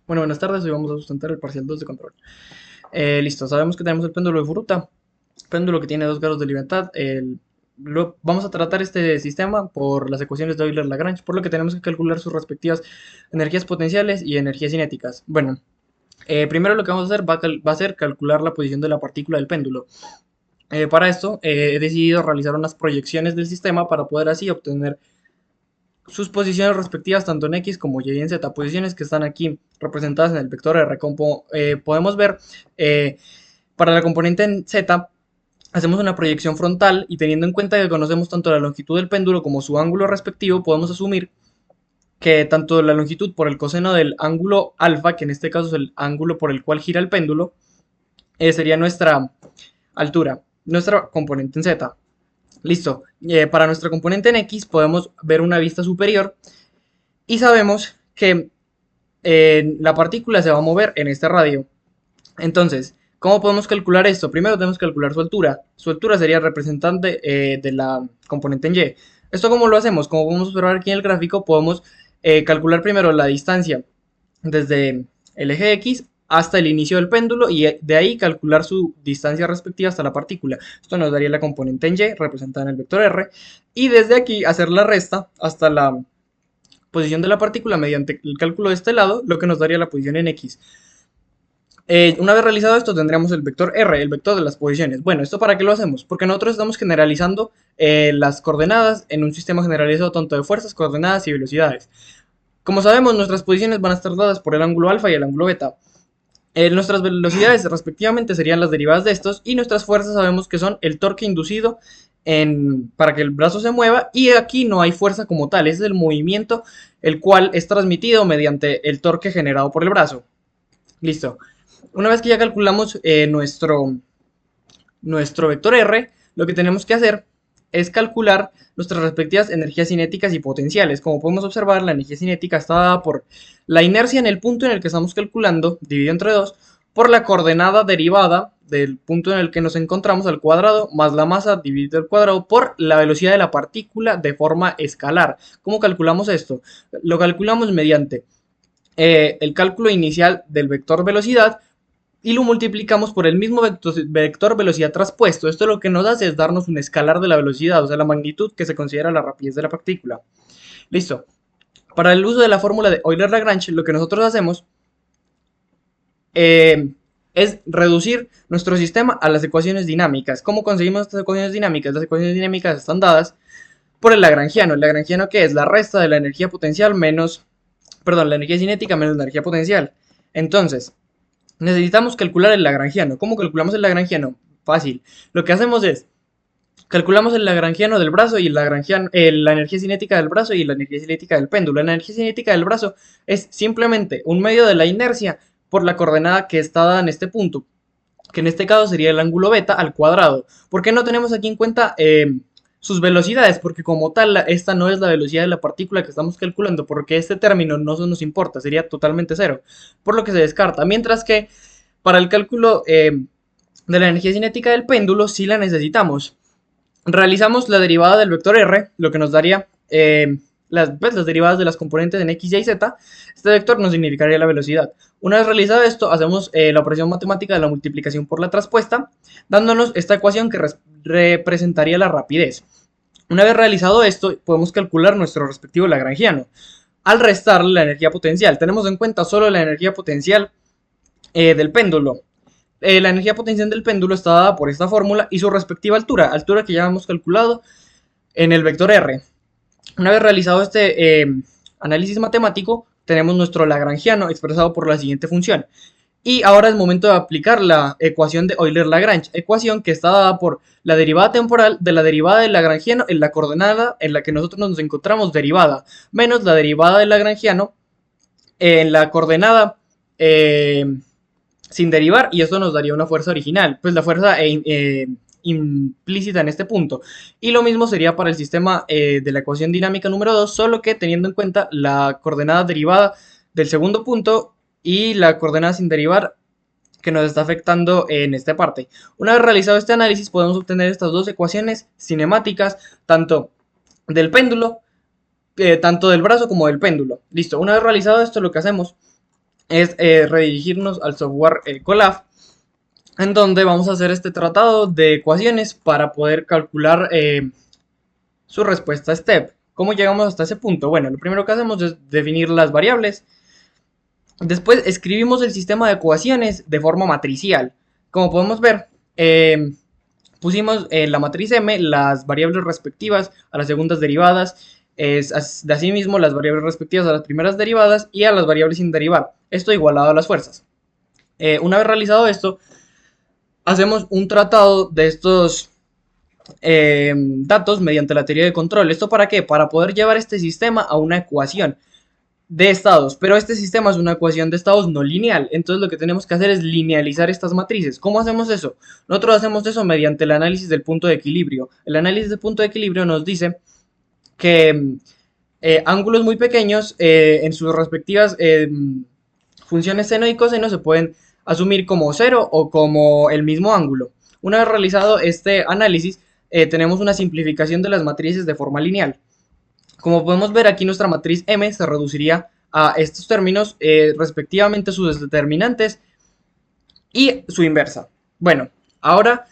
Bueno, buenas tardes, hoy vamos a sustentar el parcial 2 de control. Listo, sabemos que tenemos el péndulo de Furuta, péndulo que tiene dos grados de libertad. Vamos a tratar este sistema por las ecuaciones de Euler-Lagrange, por lo que tenemos que calcular sus respectivas energías potenciales y energías cinéticas. Bueno, primero lo que vamos a hacer va a ser calcular la posición de la partícula del péndulo. Para esto he decidido realizar unas proyecciones del sistema para poder así obtener sus posiciones respectivas tanto en X como Y en Z, posiciones que están aquí representadas en el vector R. Como podemos ver, para la componente en Z hacemos una proyección frontal y teniendo en cuenta que conocemos tanto la longitud del péndulo como su ángulo respectivo, podemos asumir que tanto la longitud por el coseno del ángulo alfa, que en este caso es el ángulo por el cual gira el péndulo, sería nuestra altura, nuestra componente en Z. Listo. Para nuestra componente en X podemos ver una vista superior y sabemos que la partícula se va a mover en este radio. Entonces, ¿cómo podemos calcular esto? Primero tenemos que calcular su altura. Su altura sería representante de la componente en Y. ¿Esto cómo lo hacemos? Como podemos observar aquí en el gráfico, podemos calcular primero la distancia desde el eje X hasta el inicio del péndulo y de ahí calcular su distancia respectiva hasta la partícula. Esto nos daría la componente en Y representada en el vector R y desde aquí hacer la resta hasta la posición de la partícula mediante el cálculo de este lado, lo que nos daría la posición en X. Una vez realizado esto tendríamos el vector R, el vector de las posiciones. Bueno, ¿esto para qué lo hacemos? Porque nosotros estamos generalizando las coordenadas en un sistema generalizado tanto de fuerzas, coordenadas y velocidades. Como sabemos, nuestras posiciones van a estar dadas por el ángulo alfa y el ángulo beta. Nuestras velocidades respectivamente serían las derivadas de estos y nuestras fuerzas sabemos que son el torque inducido para que el brazo se mueva y aquí no hay fuerza como tal, es el movimiento el cual es transmitido mediante el torque generado por el brazo. Listo. Una vez que ya calculamos nuestro vector R, lo que tenemos que hacer es calcular nuestras respectivas energías cinéticas y potenciales. Como podemos observar, la energía cinética está dada por la inercia en el punto en el que estamos calculando, dividido entre 2, por la coordenada derivada del punto en el que nos encontramos al cuadrado, más la masa dividido al cuadrado por la velocidad de la partícula de forma escalar. ¿Cómo calculamos esto? Lo calculamos mediante el cálculo inicial del vector velocidad y lo multiplicamos por el mismo vector velocidad traspuesto. Esto lo que nos hace es darnos un escalar de la velocidad, o sea, la magnitud que se considera la rapidez de la partícula. Listo. Para el uso de la fórmula de Euler-Lagrange, lo que nosotros hacemos es reducir nuestro sistema a las ecuaciones dinámicas. ¿Cómo conseguimos estas ecuaciones dinámicas? Las ecuaciones dinámicas están dadas por el lagrangiano. ¿El lagrangiano qué es? La resta de la energía potencial menos, perdón, la energía cinética menos la energía potencial. Entonces, necesitamos calcular el lagrangiano. ¿Cómo calculamos el lagrangiano? Fácil. Lo que hacemos es, calculamos el lagrangiano del brazo y la energía cinética del brazo y la energía cinética del péndulo. La energía cinética del brazo es simplemente un medio de la inercia por la coordenada que está dada en este punto, que en este caso sería el ángulo beta al cuadrado. ¿Por qué no tenemos aquí en cuenta sus velocidades? Porque como tal, esta no es la velocidad de la partícula que estamos calculando, porque este término no nos importa, sería totalmente cero, por lo que se descarta. Mientras que para el cálculo de la energía cinética del péndulo sí la necesitamos. Realizamos la derivada del vector R, lo que nos daría las derivadas de las componentes en X, Y, Z. Este vector nos significaría la velocidad. Una vez realizado esto, hacemos la operación matemática de la multiplicación por la traspuesta, dándonos esta ecuación que representaría la rapidez. Una vez realizado esto, podemos calcular nuestro respectivo lagrangiano. Al restar la energía potencial, tenemos en cuenta solo la energía potencial del péndulo. La energía potencial del péndulo está dada por esta fórmula y su respectiva altura, altura que ya hemos calculado en el vector R. Una vez realizado este análisis matemático, tenemos nuestro lagrangiano expresado por la siguiente función. Y ahora es momento de aplicar la ecuación de Euler-Lagrange, ecuación que está dada por la derivada temporal de la derivada del lagrangiano en la coordenada en la que nosotros nos encontramos derivada, menos la derivada del lagrangiano en la coordenada sin derivar, y esto nos daría una fuerza original, pues la fuerza implícita en este punto. Y lo mismo sería para el sistema de la ecuación dinámica número 2, solo que teniendo en cuenta la coordenada derivada del segundo punto y la coordenada sin derivar que nos está afectando en esta parte. Una vez realizado este análisis podemos obtener estas dos ecuaciones cinemáticas, tanto del péndulo, tanto del brazo como del péndulo. Listo, una vez realizado esto, lo que hacemos es redirigirnos al software Colab, en donde vamos a hacer este tratado de ecuaciones para poder calcular su respuesta step. ¿Cómo llegamos hasta ese punto? Bueno, lo primero que hacemos es definir las variables. Después escribimos el sistema de ecuaciones de forma matricial. Como podemos ver, pusimos en la matriz M las variables respectivas a las segundas derivadas, de asimismo las variables respectivas a las primeras derivadas y a las variables sin derivar. Esto igualado a las fuerzas. Una vez realizado esto, hacemos un tratado de estos datos mediante la teoría de control. ¿Esto para qué? Para poder llevar este sistema a una ecuación de estados, pero este sistema es una ecuación de estados no lineal, entonces lo que tenemos que hacer es linealizar estas matrices. ¿Cómo hacemos eso? Nosotros hacemos eso mediante el análisis del punto de equilibrio. El análisis del punto de equilibrio nos dice que ángulos muy pequeños en sus respectivas funciones seno y coseno se pueden asumir como cero o como el mismo ángulo. Una vez realizado este análisis, tenemos una simplificación de las matrices de forma lineal. Como podemos ver aquí, nuestra matriz M se reduciría a estos términos, respectivamente sus determinantes y su inversa. Bueno, ahora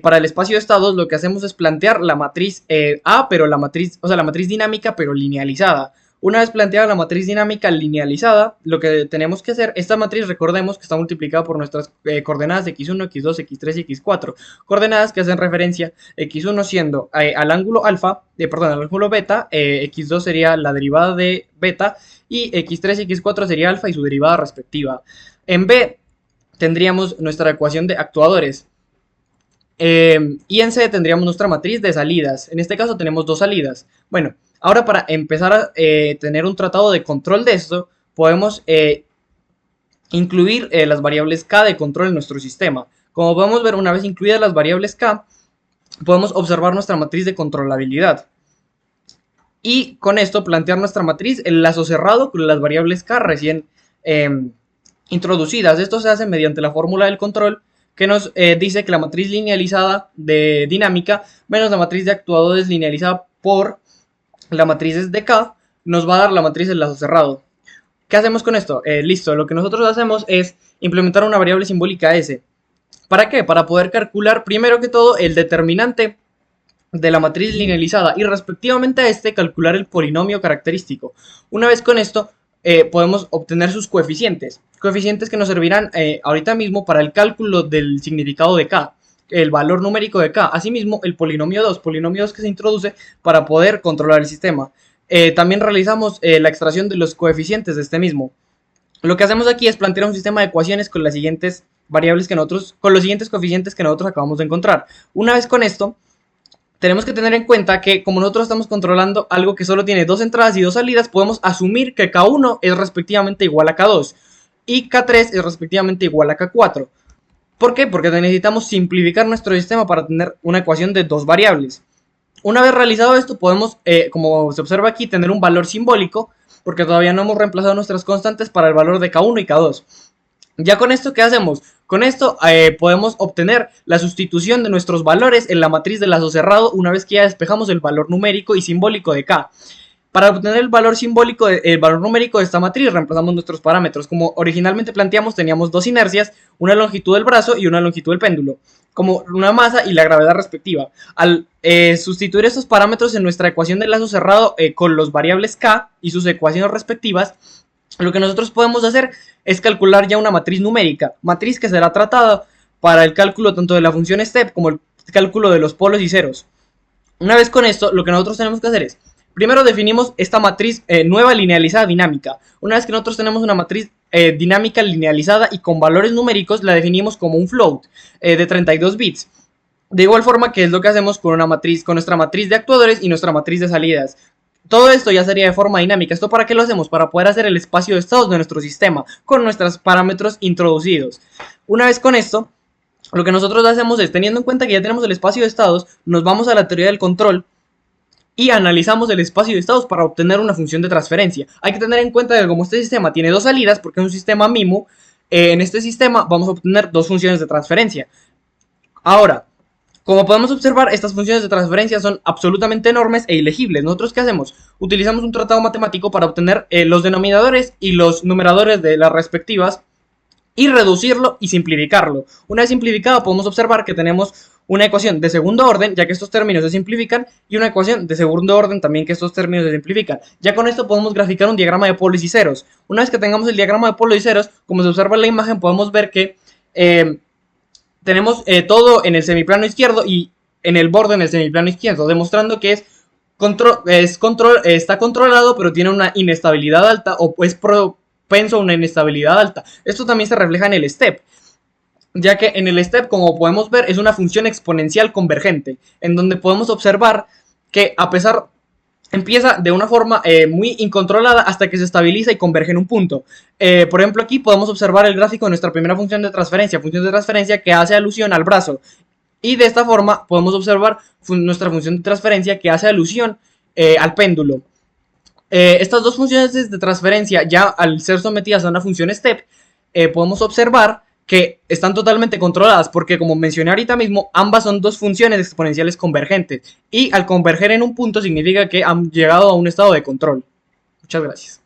para el espacio de estados lo que hacemos es plantear la matriz A, pero la matriz dinámica, pero linealizada. Una vez planteada la matriz dinámica linealizada, lo que tenemos que hacer, esta matriz recordemos que está multiplicada por nuestras coordenadas x1, x2, x3 y x4. Coordenadas que hacen referencia, x1 siendo al ángulo alfa, al ángulo beta, x2 sería la derivada de beta y x3 y x4 sería alfa y su derivada respectiva. En B tendríamos nuestra ecuación de actuadores. Y en C tendríamos nuestra matriz de salidas. En este caso tenemos dos salidas. Bueno, ahora para empezar a tener un tratado de control de esto, podemos incluir las variables K de control en nuestro sistema. Como podemos ver, una vez incluidas las variables K, podemos observar nuestra matriz de controlabilidad. Y con esto plantear nuestra matriz en lazo cerrado con las variables K recién introducidas. Esto se hace mediante la fórmula del control, que nos dice que la matriz linealizada de dinámica menos la matriz de actuadores linealizada por la matriz de K nos va a dar la matriz del lazo cerrado. ¿Qué hacemos con esto? Listo, lo que nosotros hacemos es implementar una variable simbólica S. ¿Para qué? Para poder calcular primero que todo el determinante de la matriz linealizada y respectivamente a este calcular el polinomio característico. Una vez con esto podemos obtener sus coeficientes que nos servirán ahorita mismo para el cálculo del significado de K, el valor numérico de K, asimismo el polinomio 2 que se introduce para poder controlar el sistema. También realizamos la extracción de los coeficientes de este mismo. Lo que hacemos aquí es plantear un sistema de ecuaciones con las siguientes variables con los siguientes coeficientes que nosotros acabamos de encontrar. Una vez con esto, tenemos que tener en cuenta que como nosotros estamos controlando algo que solo tiene dos entradas y dos salidas, podemos asumir que K1 es respectivamente igual a K2 y K3 es respectivamente igual a K4. ¿Por qué? Porque necesitamos simplificar nuestro sistema para tener una ecuación de dos variables. Una vez realizado esto, podemos, como se observa aquí, tener un valor simbólico, porque todavía no hemos reemplazado nuestras constantes para el valor de K1 y K2. Ya con esto, ¿qué hacemos? Con esto podemos obtener la sustitución de nuestros valores en la matriz de lazo cerrado una vez que ya despejamos el valor numérico y simbólico de K. Para obtener el valor numérico de esta matriz, reemplazamos nuestros parámetros. Como originalmente planteamos, teníamos dos inercias, una longitud del brazo y una longitud del péndulo, como una masa y la gravedad respectiva. Al sustituir estos parámetros en nuestra ecuación de lazo cerrado con los variables K y sus ecuaciones respectivas, lo que nosotros podemos hacer es calcular ya una matriz numérica, matriz que será tratada para el cálculo tanto de la función step como el cálculo de los polos y ceros. Una vez con esto, lo que nosotros tenemos que hacer es, primero definimos esta matriz nueva linealizada dinámica. Una vez que nosotros tenemos una matriz dinámica linealizada y con valores numéricos, la definimos como un float de 32 bits. De igual forma que es lo que hacemos con nuestra matriz de actuadores y nuestra matriz de salidas. Todo esto ya sería de forma dinámica. ¿Esto para qué lo hacemos? Para poder hacer el espacio de estados de nuestro sistema con nuestros parámetros introducidos. Una vez con esto, lo que nosotros hacemos es, teniendo en cuenta que ya tenemos el espacio de estados, nos vamos a la teoría del control y analizamos el espacio de estados para obtener una función de transferencia. Hay que tener en cuenta que como este sistema tiene dos salidas, porque es un sistema MIMO, en este sistema vamos a obtener dos funciones de transferencia. Ahora, Como podemos observar, estas funciones de transferencia son absolutamente enormes e ilegibles. ¿Nosotros qué hacemos? Utilizamos un tratado matemático para obtener los denominadores y los numeradores de las respectivas y reducirlo y simplificarlo. Una vez simplificado, podemos observar que tenemos una ecuación de segundo orden, ya que estos términos se simplifican, y una ecuación de segundo orden también, que estos términos se simplifican. Ya con esto podemos graficar un diagrama de polos y ceros. Una vez que tengamos el diagrama de polos y ceros, como se observa en la imagen, podemos ver que tenemos todo en el semiplano izquierdo y en el borde en el semiplano izquierdo, demostrando que está controlado, pero tiene una inestabilidad alta, o es propenso a una inestabilidad alta. Esto también se refleja en el step, ya que en el step, como podemos ver, es una función exponencial convergente, en donde podemos observar que a pesar empieza de una forma muy incontrolada hasta que se estabiliza y converge en un punto. Por ejemplo, aquí podemos observar el gráfico de nuestra primera función de transferencia que hace alusión al brazo. Y de esta forma podemos observar nuestra función de transferencia que hace alusión al péndulo. Estas dos funciones de transferencia, ya al ser sometidas a una función step, podemos observar que están totalmente controladas, porque como mencioné ahorita mismo, ambas son dos funciones exponenciales convergentes, y al converger en un punto significa que han llegado a un estado de control. Muchas gracias.